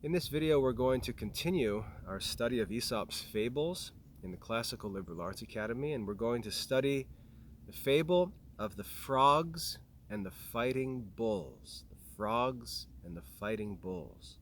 In this video, we're going to continue our study of Aesop's Fables in the Classical Liberal Arts Academy, and we're going to study the fable of the frogs and the fighting bulls. The frogs and the fighting bulls.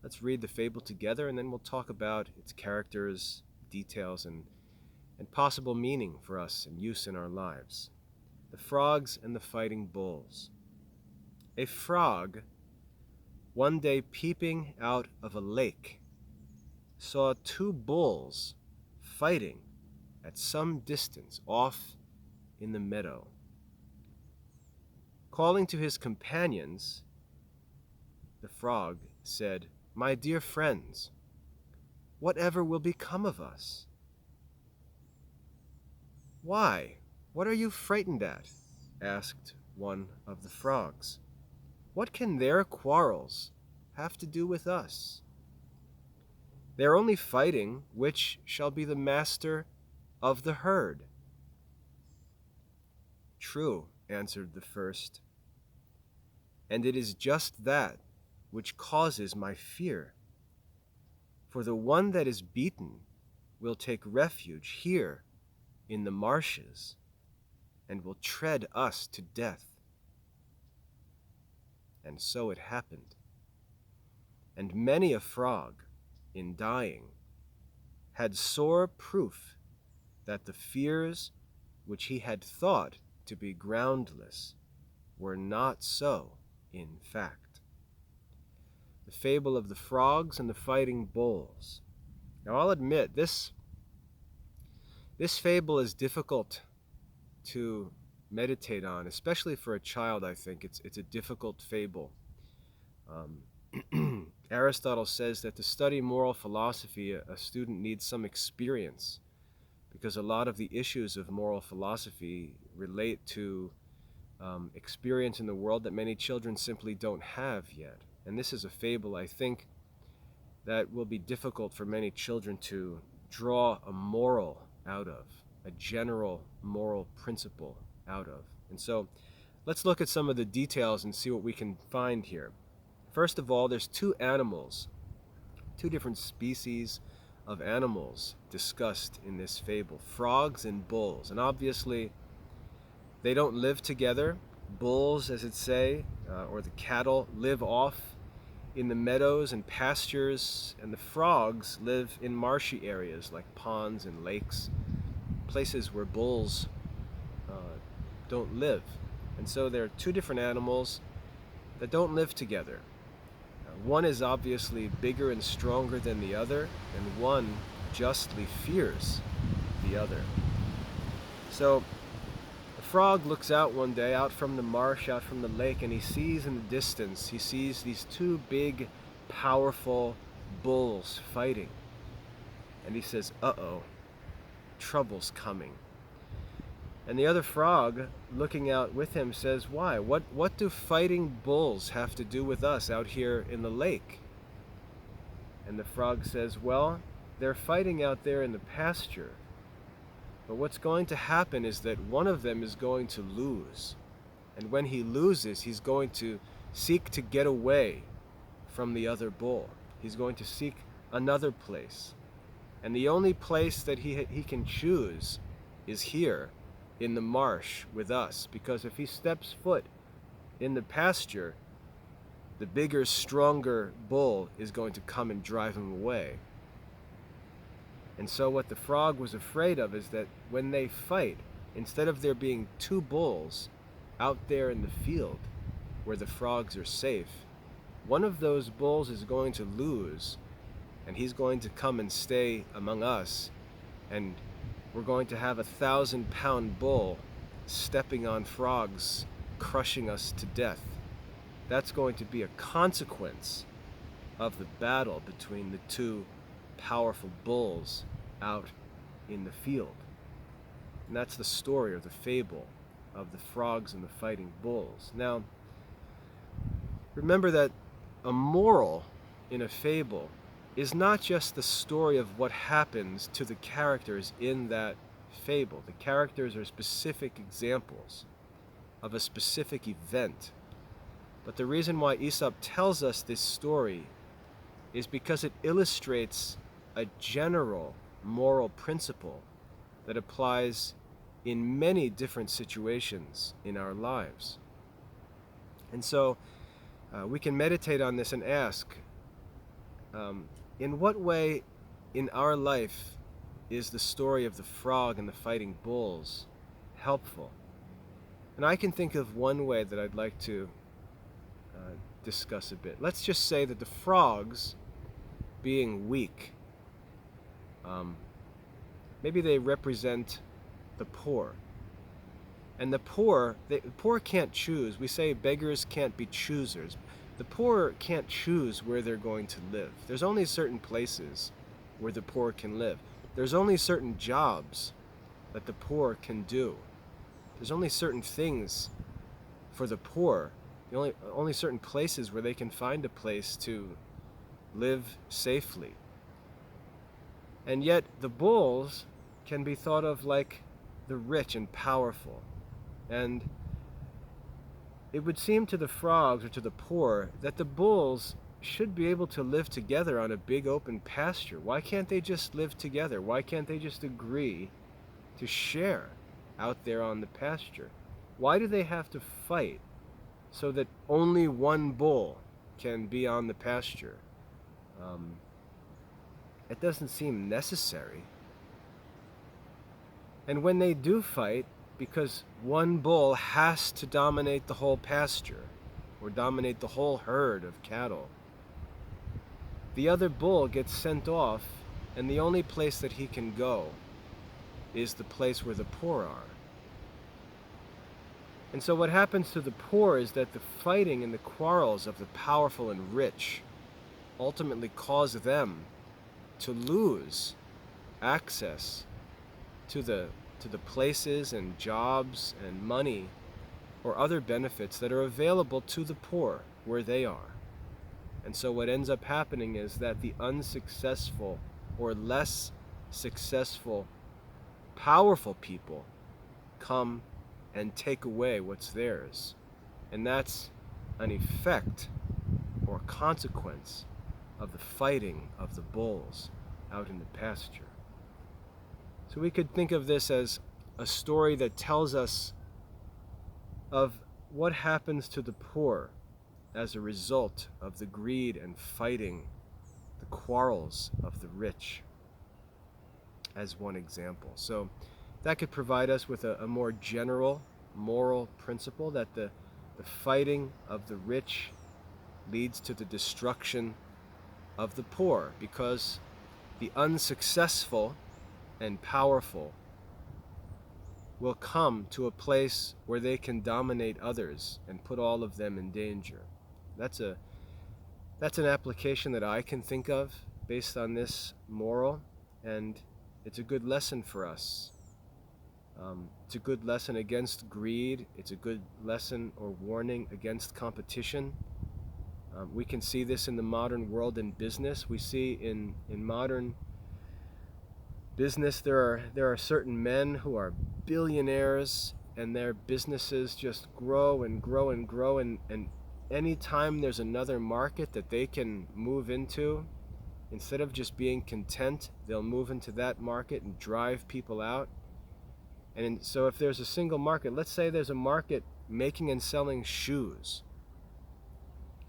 Let's read the fable together, and then we'll talk about its characters, details, and possible meaning for us and use in our lives. The frogs and the fighting bulls. A frog, one day peeping out of a lake, saw two bulls fighting at some distance off in the meadow. Calling to his companions, the frog said, "My dear friends, whatever will become of us?" "Why, what are you frightened at?" asked one of the frogs. "What can their quarrels have to do with us? They are only fighting which shall be the master of the herd." "True," answered the first, "and it is just that which causes my fear. For the one that is beaten will take refuge here in the marshes and will tread us to death." And so it happened. And many a frog, in dying, had sore proof that the fears which he had thought to be groundless were not so in fact. The fable of the frogs and the fighting bulls. Now I'll admit, this fable is difficult to meditate on, especially for a child. I think it's a difficult fable. Aristotle says that to study moral philosophy, a student needs some experience, because a lot of the issues of moral philosophy relate to experience in the world that many children simply don't have yet. And this is a fable, I think, that will be difficult for many children to draw a moral out of, a general moral principle out of. And so let's look at some of the details and see what we can find here. First of all, there's two animals, two different species of animals discussed in this fable, frogs and bulls. And obviously, they don't live together. Bulls, as it say, or the cattle, live off in the meadows and pastures, and the frogs live in marshy areas like ponds and lakes, places where bulls don't live. And so there are two different animals that don't live together. One is obviously bigger and stronger than the other, and one justly fears the other. So the frog looks out one day, out from the marsh, out from the lake, and he sees in the distance, he sees these two big, powerful bulls fighting. And he says, "Uh-oh, trouble's coming." And the other frog, looking out with him, says, "Why? What do fighting bulls have to do with us out here in the lake?" And the frog says, "Well, they're fighting out there in the pasture. But what's going to happen is that one of them is going to lose. And when he loses, he's going to seek to get away from the other bull. He's going to seek another place. And the only place that he can choose is here in the marsh with us, because if he steps foot in the pasture, the bigger, stronger bull is going to come and drive him away." And so what the frog was afraid of is that when they fight, instead of there being two bulls out there in the field where the frogs are safe, one of those bulls is going to lose, and he's going to come and stay among us, and we're going to have a 1,000-pound bull stepping on frogs, crushing us to death. That's going to be a consequence of the battle between the two powerful bulls out in the field. And that's the story or the fable of the frogs and the fighting bulls. Now, remember that a moral in a fable is not just the story of what happens to the characters in that fable. The characters are specific examples of a specific event. But the reason why Aesop tells us this story is because it illustrates a general moral principle that applies in many different situations in our lives. And so we can meditate on this and ask, in what way in our life is the story of the frog and the fighting bulls helpful? And I can think of one way that I'd like to discuss a bit. Let's just say that the frogs, being weak, maybe they represent the poor. And the poor can't choose. We say beggars can't be choosers. The poor can't choose where they're going to live. There's only certain places where the poor can live. There's only certain jobs that the poor can do. There's only certain things for the poor, only certain places where they can find a place to live safely. And yet the bulls can be thought of like the rich and powerful. And it would seem to the frogs or to the poor that the bulls should be able to live together on a big open pasture. Why can't they just live together? Why can't they just agree to share out there on the pasture? Why do they have to fight so that only one bull can be on the pasture? It doesn't seem necessary. And when they do fight, because one bull has to dominate the whole pasture or dominate the whole herd of cattle, the other bull gets sent off, and the only place that he can go is the place where the poor are. And so what happens to the poor is that the fighting and the quarrels of the powerful and rich ultimately cause them to lose access to the places and jobs and money or other benefits that are available to the poor where they are. And so what ends up happening is that the unsuccessful or less successful, powerful people come and take away what's theirs. And that's an effect or consequence of the fighting of the bulls out in the pasture. So we could think of this as a story that tells us of what happens to the poor as a result of the greed and fighting, the quarrels of the rich, as one example. So that could provide us with a more general moral principle that the fighting of the rich leads to the destruction of the poor, because the unsuccessful and powerful will come to a place where they can dominate others and put all of them in danger. That's an application that I can think of based on this moral, and it's a good lesson for us. It's a good lesson against greed. It's a good lesson or warning against competition. We can see this in the modern world in business. We see in modern business there are certain men who are billionaires, and their businesses just grow and grow and grow, and anytime there's another market that they can move into, instead of just being content, they'll move into that market and drive people out. And so if there's a single market, let's say there's a market making and selling shoes,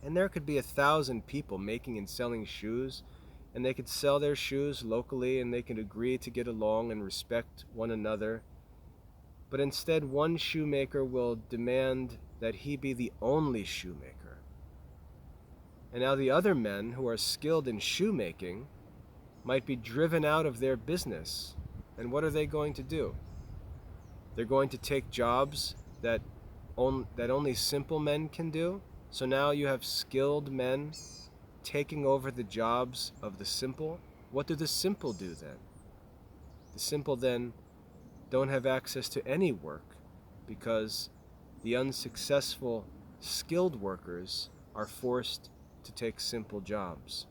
and there could be 1,000 people making and selling shoes, and they could sell their shoes locally, and they could agree to get along and respect one another. But instead, one shoemaker will demand that he be the only shoemaker. And now the other men who are skilled in shoemaking might be driven out of their business. And what are they going to do? They're going to take jobs that only simple men can do. So now you have skilled men taking over the jobs of the simple. What do the simple do then? The simple then don't have access to any work, because the unsuccessful skilled workers are forced to take simple jobs.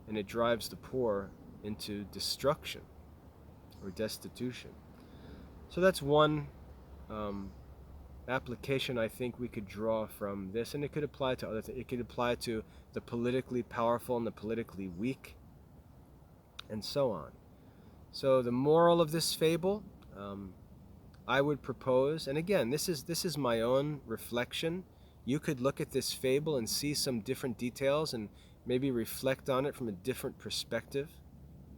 And it drives the poor into destruction or destitution. So that's one application I think we could draw from this, and it could apply to other things. It could apply to the politically powerful and the politically weak, and so on. So the moral of this fable, I would propose, and again, this is my own reflection. You could look at this fable and see some different details and maybe reflect on it from a different perspective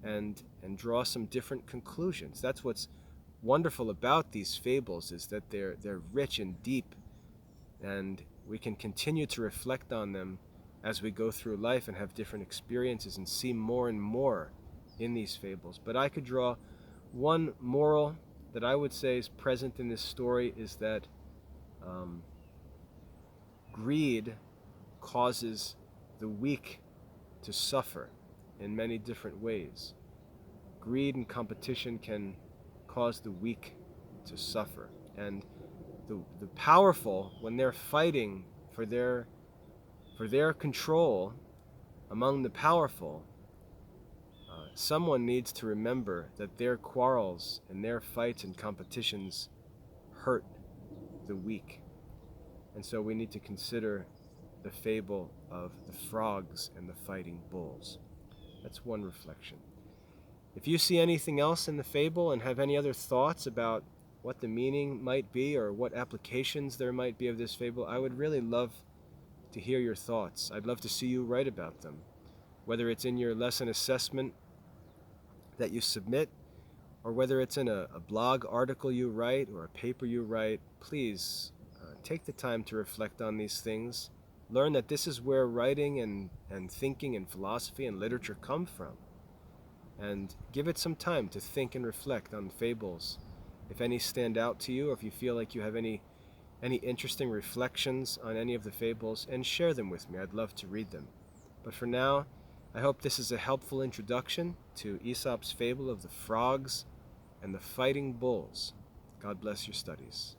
and draw some different conclusions. That's what's wonderful about these fables, is that they're rich and deep, and we can continue to reflect on them as we go through life and have different experiences and see more and more in these fables. But I could draw one moral that I would say is present in this story, is that greed causes the weak to suffer in many different ways. Greed and competition can cause the weak to suffer. And the powerful, when they're fighting for their control among the powerful, someone needs to remember that their quarrels and their fights and competitions hurt the weak. And so we need to consider the fable of the frogs and the fighting bulls. That's one reflection. If you see anything else in the fable and have any other thoughts about what the meaning might be or what applications there might be of this fable, I would really love to hear your thoughts. I'd love to see you write about them, whether it's in your lesson assessment that you submit, or whether it's in a blog article you write or a paper you write. Please take the time to reflect on these things. Learn that this is where writing and thinking and philosophy and literature come from. And give it some time to think and reflect on the fables. If any stand out to you, or if you feel like you have any interesting reflections on any of the fables, and share them with me. I'd love to read them. But for now, I hope this is a helpful introduction to Aesop's fable of the frogs and the fighting bulls. God bless your studies.